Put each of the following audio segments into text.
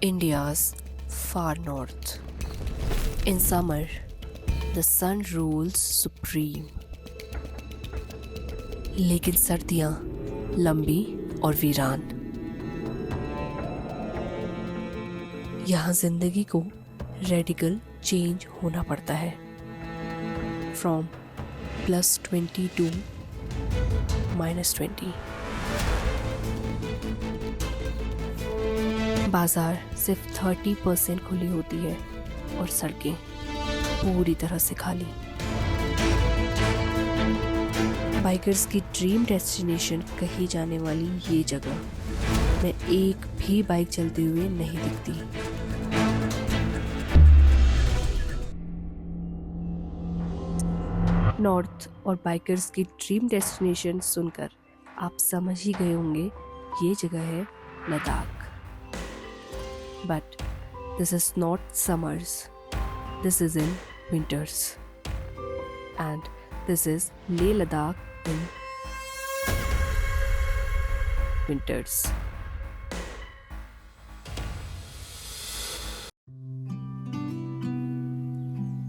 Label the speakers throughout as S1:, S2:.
S1: India's far north. In summer, the sun rules supreme. लेकिन सर्दियां लंबी और वीरान। यहाँ जिंदगी को रेडिकल चेंज होना पड़ता है। From +20 to -20। बाजार सिर्फ 30% खुली होती है और सड़कें पूरी तरह से खाली। बाइकर्स की ड्रीम डेस्टिनेशन कही जाने वाली ये जगह में एक भी बाइक चलते हुए नहीं दिखती। नॉर्थ और बाइकर्स की ड्रीम डेस्टिनेशन सुनकर आप समझ ही गए होंगे ये जगह है Ladakh. But this is not summers, this is in winters and this is Leh Ladakh in winters.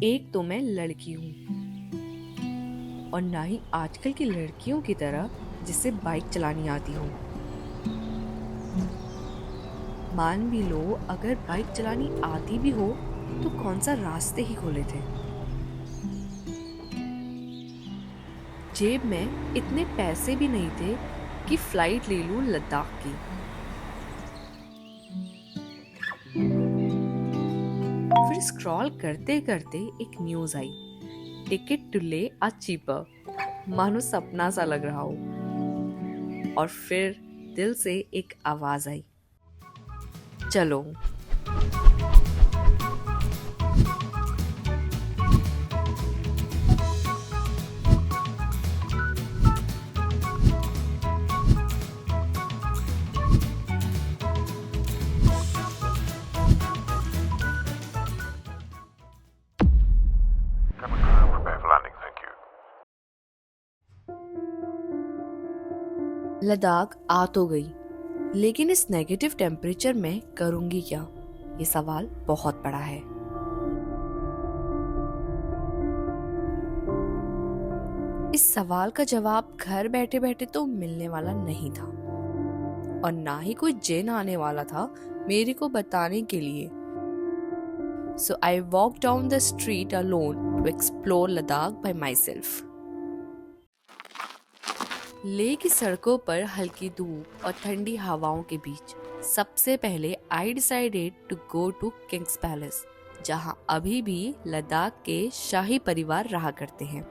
S2: एक तो मैं लड़की हूँ और ना ही आजकल की लड़कियों की तरह जिससे बाइक चलानी आती हो। मान भी लो अगर बाइक चलानी आती भी हो तो कौन सा रास्ते ही खोले थे। जेब में इतने पैसे भी नहीं थे कि फ्लाइट ले लूं लद्दाख की। फिर स्क्रॉल करते करते एक न्यूज आई, टिकट टू ले आ चीपर। मानो सपना सा लग रहा हो। और फिर दिल से एक आवाज आई, चलो।
S3: Prepare for landing, thank you.
S2: Ladakh आ तो गई, लेकिन इस नेगेटिव टेम्परेचर में करूंगी क्या? ये सवाल बहुत बड़ा है। इस सवाल का जवाब घर बैठे बैठे तो मिलने वाला नहीं था और ना ही कोई जिन आने वाला था मेरे को बताने के लिए। So I walked down the street alone to explore Ladakh by myself. Leh की सड़कों पर हल्की धूप और ठंडी हवाओं के बीच सबसे पहले I decided to go to King's Palace, जहां अभी भी लद्दाख के शाही परिवार रहा करते हैं।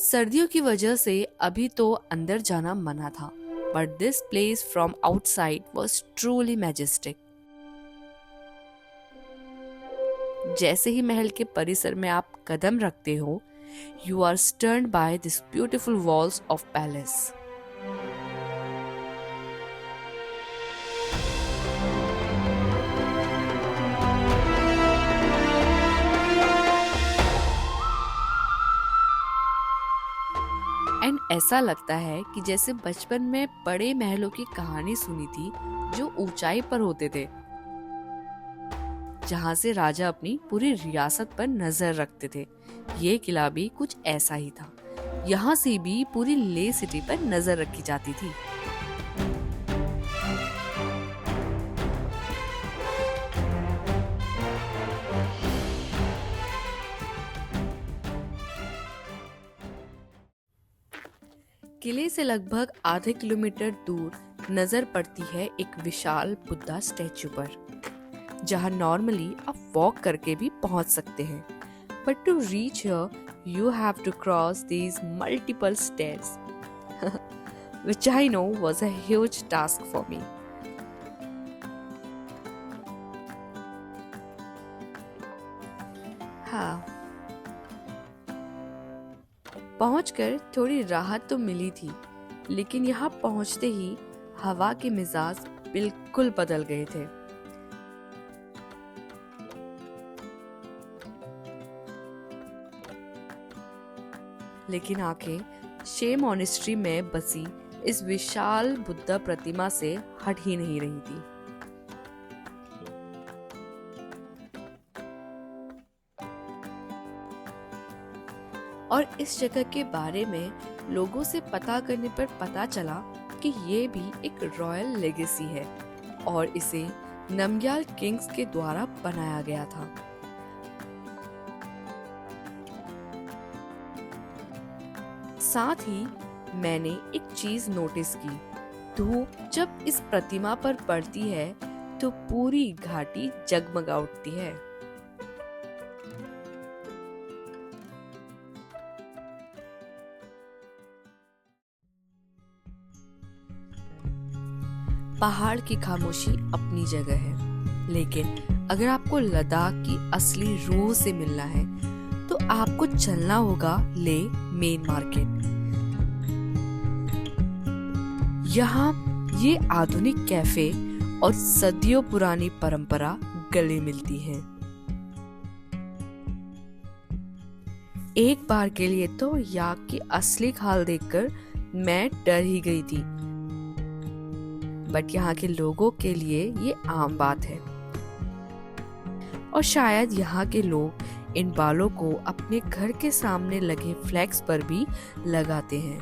S2: सर्दियों की वजह से अभी तो अंदर जाना मना था, but this place from outside was truly majestic. जैसे ही महल के परिसर में आप कदम रखते हो, you are stunned by these beautiful walls of palace. And ऐसा लगता है कि जैसे बचपन में बड़े महलों की कहानी सुनी थी जो ऊंचाई पर होते थे, जहां से राजा अपनी पूरी रियासत पर नजर रखते थे। ये किला भी कुछ ऐसा ही था। यहाँ से भी पूरी लेह सिटी पर नजर रखी जाती थी। किले से लगभग आधे किलोमीटर दूर नजर पड़ती है एक विशाल बुद्धा स्टैचू पर, जहां नॉर्मली आप वॉक करके भी पहुंच सकते हैं, but to reach here you have to cross these multiple stairs, which I know was a huge task for me. हाँ, पहुंचकर थोड़ी राहत तो मिली थी, लेकिन यहाँ पहुंचते ही हवा के मिजाज बिल्कुल बदल गए थे। लेकिन आंखें शे मॉनेस्ट्री में बसी इस विशाल बुद्धा प्रतिमा से हट ही नहीं रही थी। और इस जगह के बारे में लोगों से पता करने पर पता चला कि ये भी एक रॉयल लेगेसी है और इसे नमग्याल किंग्स के द्वारा बनाया गया था। साथ ही मैंने एक चीज नोटिस की, धूप जब इस प्रतिमा पर पड़ती है तो पूरी घाटी जगमगा उठती है। पहाड़ की खामोशी अपनी जगह है, लेकिन अगर आपको लद्दाख की असली रूह से मिलना है तो आपको चलना होगा लेह मेन मार्केट। यहाँ ये आधुनिक कैफे और सदियों पुरानी परंपरा गले मिलती है। एक बार के लिए तो याक की असली खाल देखकर मैं डर ही गई थी, बट यहाँ के लोगों के लिए ये आम बात है और शायद यहाँ के लोग इन बालों को अपने घर के सामने लगे फ्लैग्स पर भी लगाते हैं।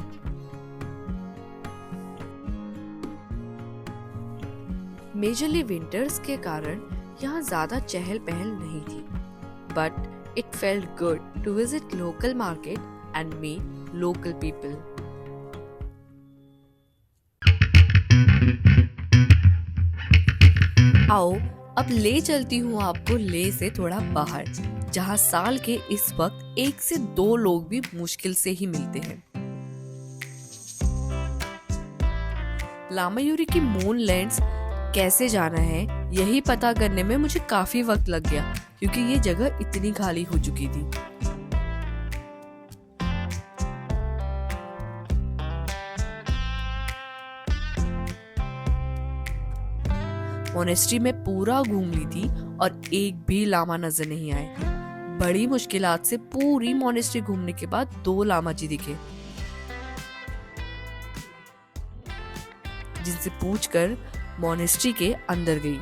S2: मेजरली विंटर्स के कारण यहाँ ज्यादा चहल पहल नहीं थी, but it felt good to visit local market and meet local people. आओ अब ले चलती हूँ आपको लेह से थोड़ा बाहर, जहाँ साल के इस वक्त 1 से 2 लोग भी मुश्किल से ही मिलते हैं। लामायुरी की मून लैंड्स कैसे जाना है यही पता करने में मुझे काफी वक्त लग गया, क्योंकि ये जगह इतनी खाली हो चुकी थी। मोनेस्ट्री में पूरा घूम ली थी और एक भी लामा नजर नहीं आए। बड़ी मुश्किलात से पूरी मोनेस्ट्री घूमने के बाद 2 लामा जी दिखे, जिनसे पूछकर मोनेस्ट्री के अंदर गई।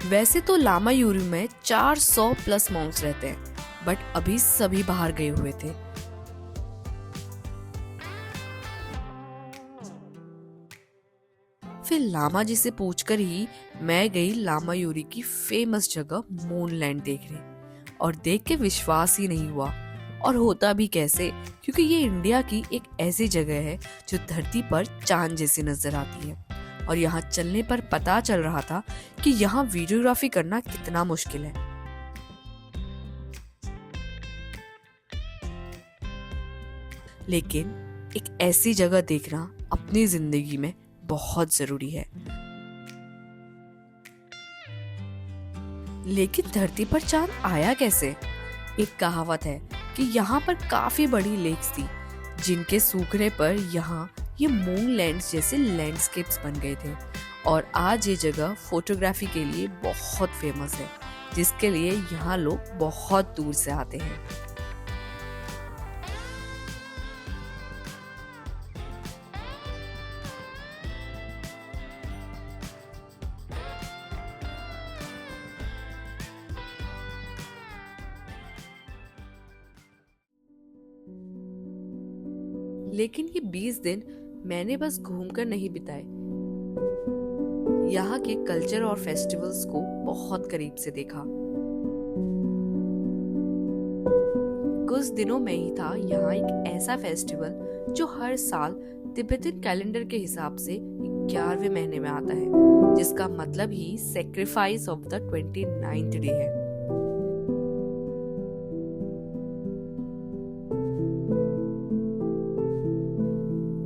S2: वैसे तो लामायुरी में 400 प्लस मॉन्क्स रहते हैं, बट अभी सभी बाहर गए हुए थे। फिर लामा जी से पूछकर ही मैं गई लामायुरी की फेमस जगह मूनलैंड देखने, और देख के विश्वास ही नहीं हुआ। और होता भी कैसे, क्योंकि ये इंडिया की एक ऐसी जगह है जो धरती पर चांद जैसी नजर आती है। और यहाँ चलने पर पता चल रहा था कि यहाँ वीडियोग्राफी करना कितना मुश्किल है। लेकिन एक ऐसी जगह देखना अपनी जिंदगी में बहुत जरूरी है। लेकिन धरती पर चांद आया कैसे? एक कहावत है कि यहाँ पर काफी बड़ी लेक्स थी, जिनके सूखने पर यहाँ ये मूनलैंड्स जैसे लैंडस्केप्स बन गए थे। और आज ये जगह फोटोग्राफी के लिए बहुत फेमस है, जिसके लिए यहाँ लोग बहुत दूर से आते हैं। लेकिन ये 20 दिन मैंने बस घूमकर नहीं बिताए, यहाँ के कल्चर और फेस्टिवल्स को बहुत करीब से देखा। कुछ दिनों में ही था यहाँ एक ऐसा फेस्टिवल जो हर साल तिब्बतन कैलेंडर के हिसाब से 11वें महीने में आता है, जिसका मतलब ही sacrifice of the 29th day है।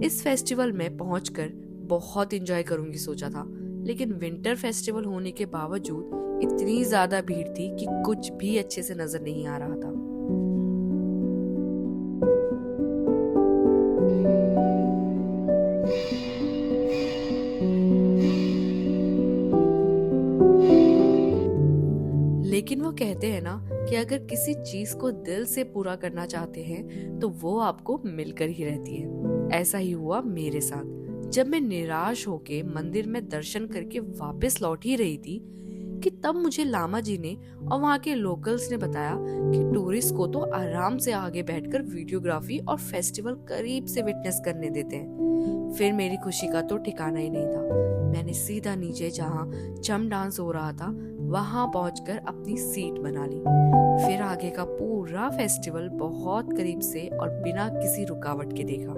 S2: इस फेस्टिवल में पहुंचकर बहुत एंजॉय करूंगी सोचा था, लेकिन विंटर फेस्टिवल होने के बावजूद इतनी ज्यादा भीड़ थी कि कुछ भी अच्छे से नजर नहीं आ रहा था। लेकिन वो कहते हैं ना कि अगर किसी चीज को दिल से पूरा करना चाहते हैं तो वो आपको मिलकर ही रहती है। ऐसा ही हुआ मेरे साथ। जब मैं निराश होके मंदिर में दर्शन करके वापस लौट ही रही थी कि तब मुझे लामा जी ने और वहाँ के लोकल्स ने बताया कि टूरिस्ट को तो आराम से आगे बैठकर वीडियोग्राफी और फेस्टिवल करीब से विटनेस करने देते हैं। फिर मेरी खुशी का तो ठिकाना ही नहीं था। मैंने सीधा नीचे जहाँ चम डांस हो रहा था वहां पहुंचकर अपनी सीट बना ली। फिर आगे का पूरा फेस्टिवल बहुत करीब से और बिना किसी रुकावट के देखा।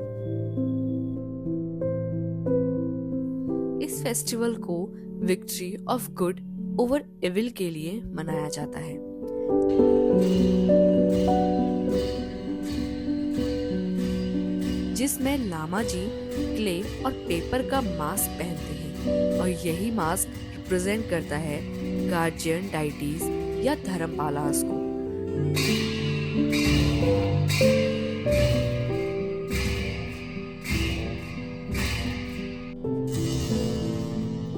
S2: इस फेस्टिवल को victory of good over evil के लिए मनाया जाता है। जिसमें लामा जी क्ले और पेपर का मास्क पहनते हैं और यही मास्क रिप्रेजेंट करता है गार्जियन डाइटीज या धर्मपालास को।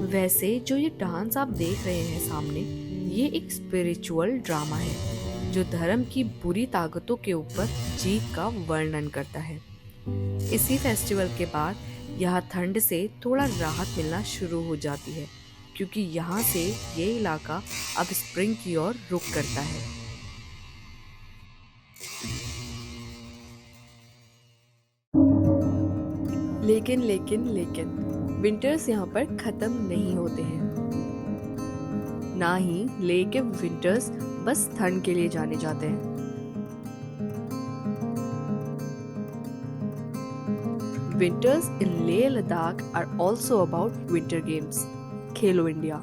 S2: वैसे जो ये डांस आप देख रहे हैं सामने, ये एक स्पिरिचुअल ड्रामा है जो धर्म की बुरी ताकतों के ऊपर जीत का वर्णन करता है। इसी फेस्टिवल के बाद यहाँ ठंड से थोड़ा राहत मिलना शुरू हो जाती है क्योंकि यहाँ से ये इलाका अब स्प्रिंग की ओर रुख करता है।
S1: लेकिन विंटर्स यहाँ पर खत्म नहीं होते हैं। ना ही ले के विंटर्स बस ठंड के लिए जाने जाते हैं। Winters in Leh Ladakh are also about winter games. Khelo India.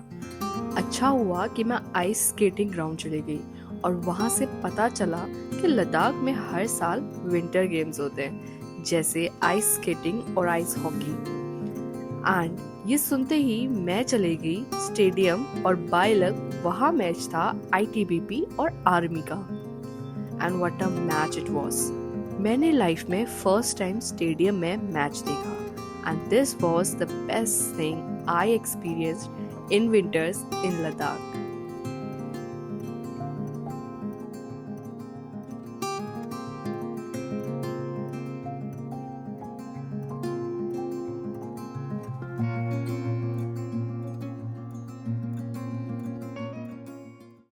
S1: अच्छा हुआ कि मैं आइस स्केटिंग ग्राउंड चली गई और वहाँ से पता चला कि लद्दाख में हर साल विंटर गेम्स होते हैं, जैसे आइस स्केटिंग और आइस हॉकी। एंड ये सुनते ही मैं चली गई स्टेडियम और बाय लक वहाँ मैच था ITBP और आर्मी का। And what a match it was. मैंने लाइफ में फर्स्ट टाइम स्टेडियम में मैच देखा and this was the best thing I experienced in winters in Ladakh.